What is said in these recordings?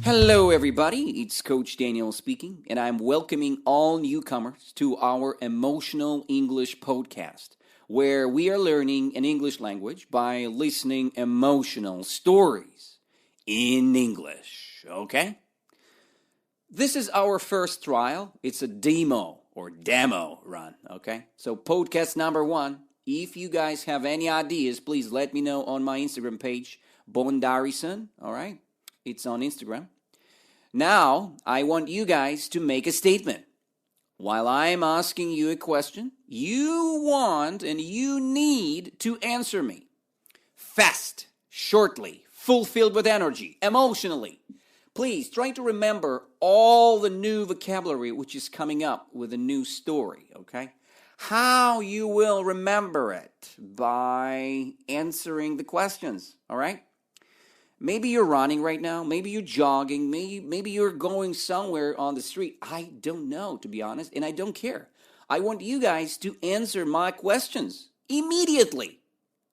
Hello, everybody. It's Coach Daniel speaking, and I'm welcoming all newcomers to our Emotional English podcast, where we are learning an English language by listening emotional stories in English. Okay? This is our first trial. It's a demo or demo run. Okay? So, podcast number 1. If you guys have any ideas, please let me know on my Instagram page, Bondarison. All right? It's on Instagram. Now, I want you guys to make a statement. While I'm asking you a question, you want and you need to answer me. Fast, shortly, fulfilled with energy, emotionally. Please try to remember all the new vocabulary which is coming up with a new story, okay? How you will remember it by answering the questions, all right? Maybe you're running right now. Maybe you're jogging. Maybe you're going somewhere on the street. I don't know, to be honest, and I don't care. I want you guys to answer my questions immediately.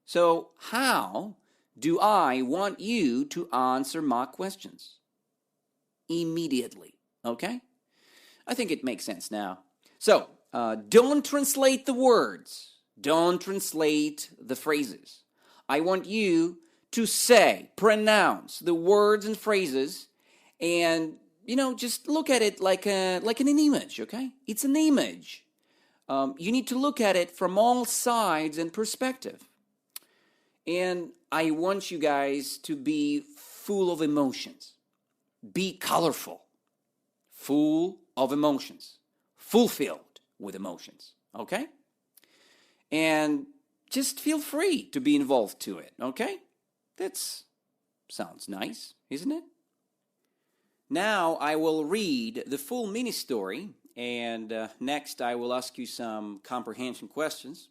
So how do I want you to answer my questions? Immediately, okay? I think it makes sense now. So don't translate the words. Don't translate the phrases. I want you to say, pronounce the words and phrases, and just look at it like an image. Okay, it's an image. You need to look at it from all sides and perspective. And I want you guys to be full of emotions. Be colorful, full of emotions, fulfilled with emotions. Okay, and just feel free to be involved to it. Okay. That sounds nice, isn't it? Now I will read the full mini story, and next I will ask you some comprehension questions.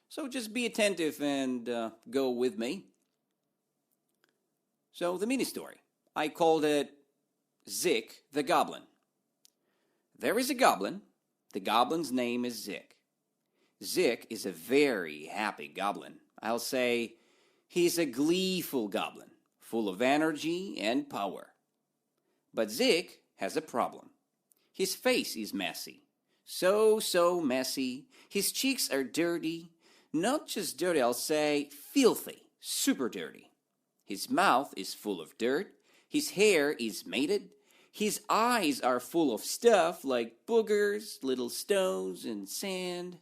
So just be attentive and go with me. So the mini story, I called it Zik the Goblin. There is a goblin. The goblin's name is Zik. Zik is a very happy goblin. I'll say he's a gleeful goblin, full of energy and power. But Zik has a problem. His face is messy. So messy. His cheeks are dirty. Not just dirty, I'll say filthy, super dirty. His mouth is full of dirt. His hair is matted. His eyes are full of stuff like boogers, little stones, and sand.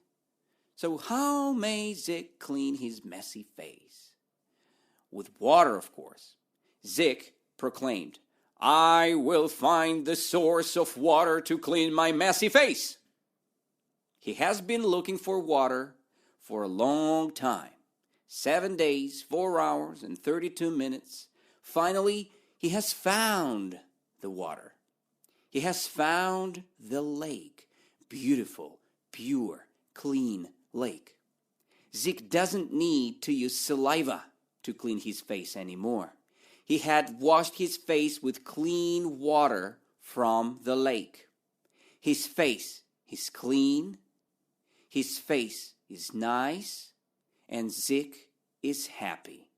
So how may Zik clean his messy face? With water, of course. Zik proclaimed, "I will find the source of water to clean my messy face." He has been looking for water for a long time. 7 days, 4 hours, and 32 minutes. Finally, he has found the water. He has found the lake. Beautiful, pure, clean lake. Zik doesn't need to use saliva to clean his face anymore. He had washed his face with clean water from the lake. His face is clean, his face is nice, and Zik is happy.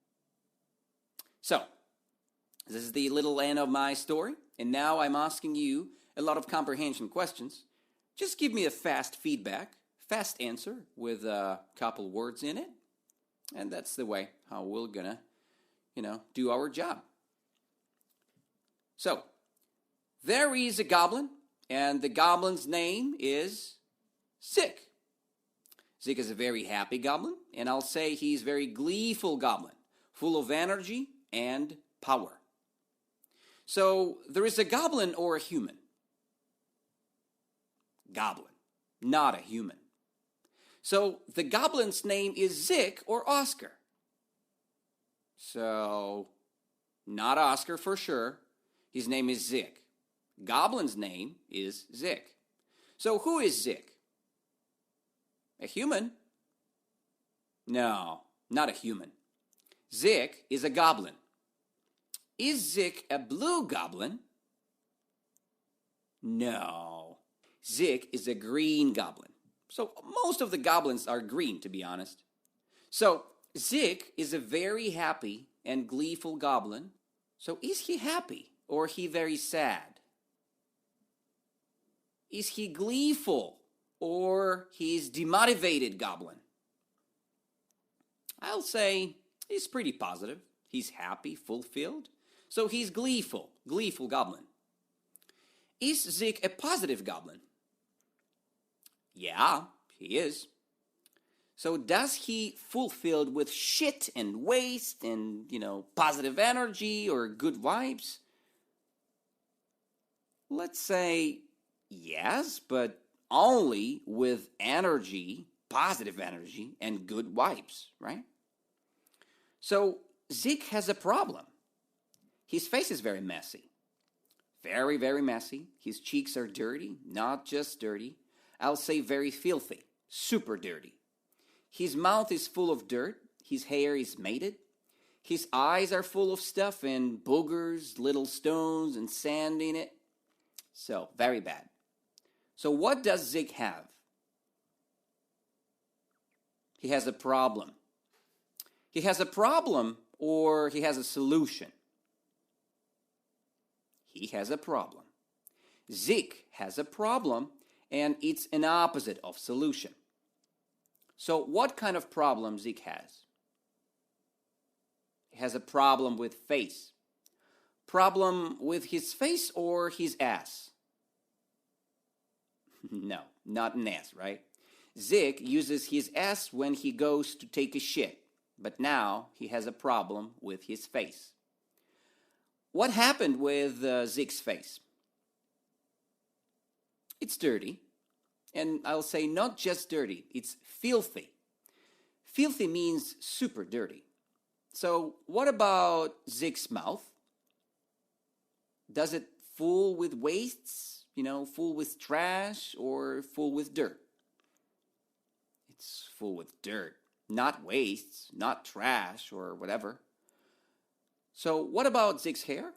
So, this is the little end of my story, and now I'm asking you a lot of comprehension questions. Just give me a fast feedback, fast answer with a couple words in it. And that's the way how we're gonna, do our job. So, there is a goblin, and the goblin's name is Zik. Zik is a very happy goblin, and I'll say he's a very gleeful goblin, full of energy and power. So, there is a goblin or a human? Goblin, not a human. So the goblin's name is Zik or Oscar. So, not Oscar for sure. His name is Zik. Goblin's name is Zik. So who is Zik? A human? No, not a human. Zik is a goblin. Is Zik a blue goblin? No. Zik is a green goblin. So most of the goblins are green, to be honest. So Zik is a very happy and gleeful goblin. So is he happy or he very sad? Is he gleeful or he's demotivated, Goblin? I'll say he's pretty positive. He's happy, fulfilled. So he's gleeful, Goblin. Is Zik a positive Goblin? Yeah, he is. So does he fulfilled with shit and waste and, positive energy or good vibes? Let's say yes, but only with energy, positive energy, and good vibes, right? So Zik has a problem. His face is very messy. Very, very messy. His cheeks are dirty, not just dirty. I'll say very filthy, super dirty. His mouth is full of dirt. His hair is matted. His eyes are full of stuff and boogers, little stones and sand in it. So, very bad. So what does Zik have? He has a problem. He has a problem or he has a solution. He has a problem. Zik has a problem and it's an opposite of solution. So what kind of problem Zik has? He has a problem with face. Problem with his face or his ass? No, not an ass, right? Zik uses his ass when he goes to take a shit, but now he has a problem with his face. What happened with Zik's face? It's dirty, and I'll say not just dirty, it's filthy. Filthy means super dirty. So what about Zik's mouth? Does it full with wastes? Full with trash or full with dirt? It's full with dirt, not wastes, not trash or whatever. So what about Zik's hair?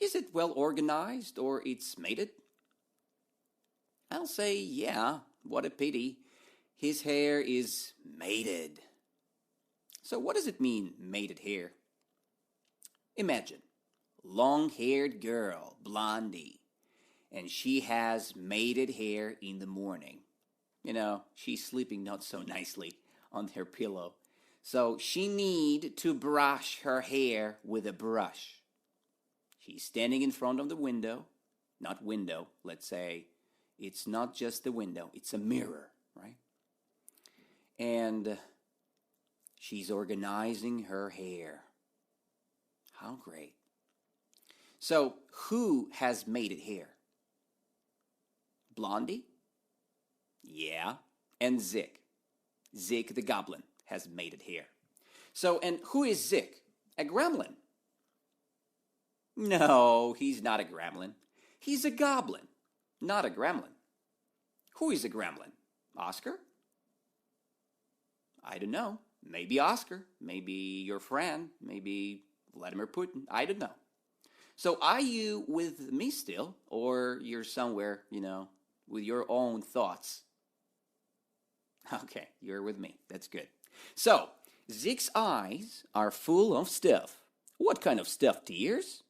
Is it well organized or it's mated? I'll say, yeah, what a pity. His hair is mated. So what does it mean, mated hair? Imagine, long-haired girl, blondie, and she has mated hair in the morning. She's sleeping not so nicely on her pillow. So she need to brush her hair with a brush. She's standing in front of the window. Not window, let's say. It's not just the window, it's a mirror, right? And she's organizing her hair. How great. So who has mated hair? Blondie? Yeah. And Zik. Zik the Goblin has mated hair. So, and who is Zik? A gremlin? No, he's not a gremlin. He's a goblin, not a gremlin. Who is a gremlin? Oscar? I don't know. Maybe Oscar. Maybe your friend. Maybe Vladimir Putin. I don't know. So are you with me still? Or you're somewhere, with your own thoughts? Okay, you're with me. That's good. So, Zik's eyes are full of stuff. What kind of stuff? Tears?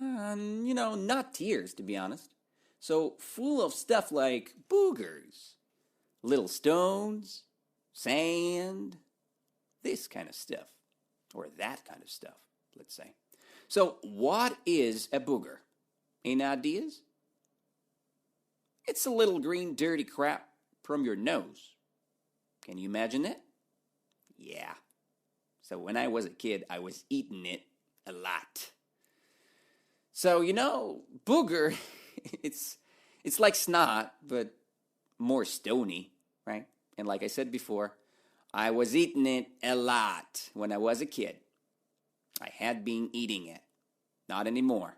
Not tears, to be honest. So, full of stuff like boogers, little stones, sand, this kind of stuff. Or that kind of stuff, let's say. So, what is a booger? Any ideas? It's a little green dirty crap from your nose. Can you imagine it? Yeah. So when I was a kid, I was eating it a lot. So, booger, it's like snot, but more stony, right? And like I said before, I was eating it a lot when I was a kid. I had been eating it. Not anymore.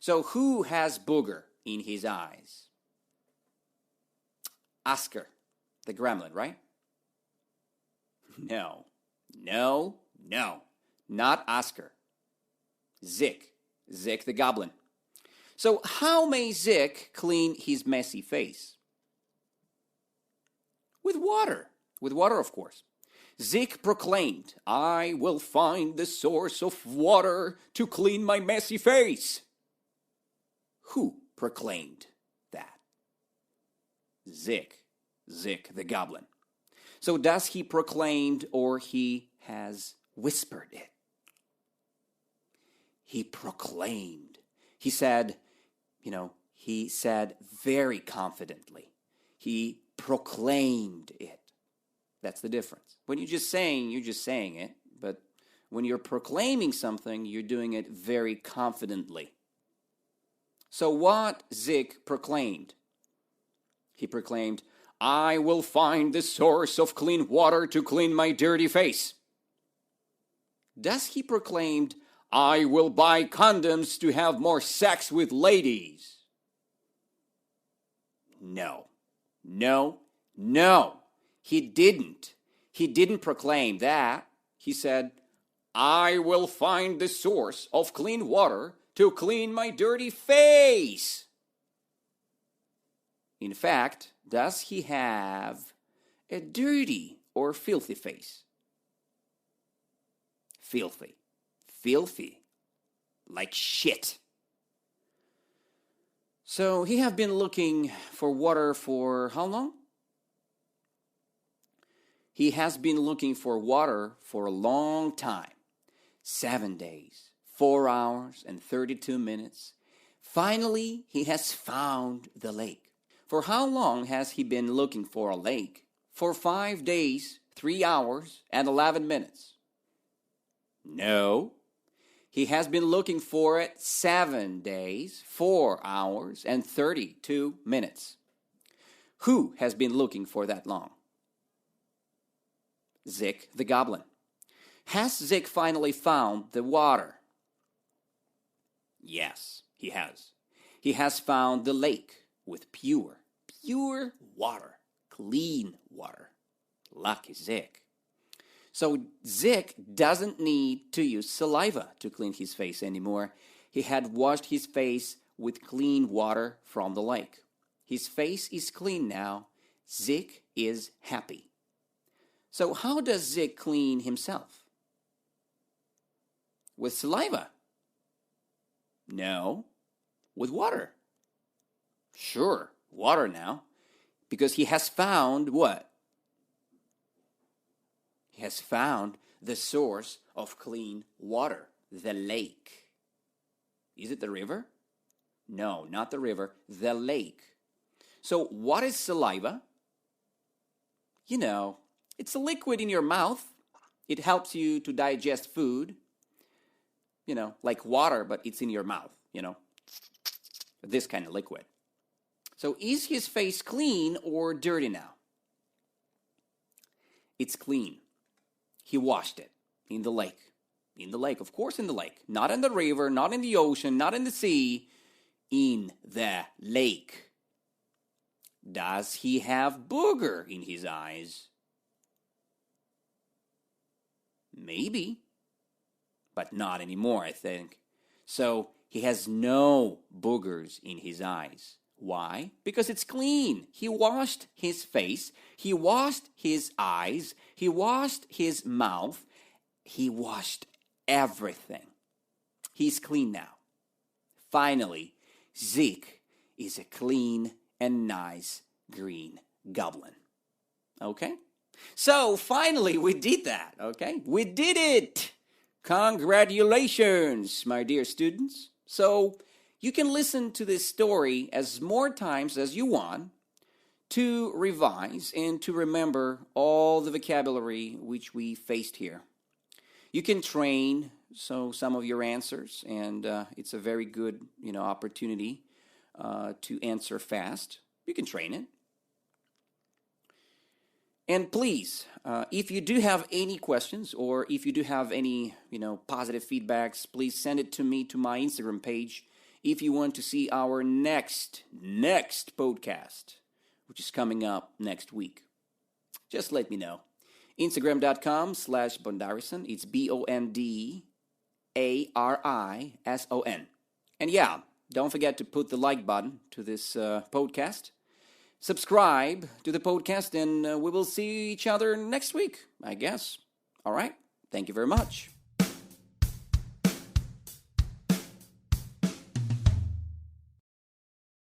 So who has booger in his eyes? Oscar, the gremlin, right? No. Not Oscar. Zik the Goblin. So how may Zik clean his messy face? With water, of course. Zeke proclaimed, I will find the source of water to clean my messy face. Who proclaimed that? Zeke the Goblin. So does he proclaimed or he has whispered it? He proclaimed. He said, he said very confidently. He proclaimed it. That's the difference. When you're just saying it. But when you're proclaiming something, you're doing it very confidently. So what Zeke proclaimed? He proclaimed, I will find the source of clean water to clean my dirty face. Does he proclaimed, I will buy condoms to have more sex with ladies? No. He didn't. He didn't proclaim that. He said, I will find the source of clean water to clean my dirty face. In fact, does he have a dirty or filthy face? Filthy. Like shit. So he have been looking for water for how long? He has been looking for water for a long time. 7 days, 4 hours, and 32 minutes. Finally, he has found the lake. For how long has he been looking for a lake? For 5 days, 3 hours, and 11 minutes. No. He has been looking for it 7 days, 4 hours, and 32 minutes. Who has been looking for that long? Zeke the Goblin. Has Zeke finally found the water? Yes, he has. He has found the lake with pure water, clean water. Lucky Zeke. So Zeke doesn't need to use saliva to clean his face anymore. He had washed his face with clean water from the lake. His face is clean now. Zeke is happy. So how does Zeke clean himself? With saliva? No. With water? Sure, water now. Because he has found what? He has found the source of clean water, the lake. Is it the river? No, not the river, the lake. So what is saliva? It's a liquid in your mouth. It helps you to digest food. Like water, but it's in your mouth, This kind of liquid. So is his face clean or dirty now? It's clean. He washed it in the lake. In the lake, of course in the lake. Not in the river, not in the ocean, not in the sea. In the lake. Does he have booger in his eyes? Maybe. But not anymore, I think. So he has no boogers in his eyes. Why? Because it's clean. He washed his face. He washed his eyes. He washed his mouth. He washed everything. He's clean now. Finally, Zeke is a clean and nice green goblin. Okay? So finally we did that. Okay? We did it. Congratulations, my dear students. So you can listen to this story as more times as you want to revise and to remember all the vocabulary which we faced here. You can train some of your answers, and it's a very good opportunity to answer fast. You can train it. And please, if you do have any questions or if you do have any, positive feedbacks, please send it to me to my Instagram page if you want to see our next podcast, which is coming up next week. Just let me know. Instagram.com/Bondarison. It's BONDARISON. And yeah, don't forget to put the like button to this podcast. subscribe to the podcast, and we will see each other next week, I guess. All right. Thank you very much.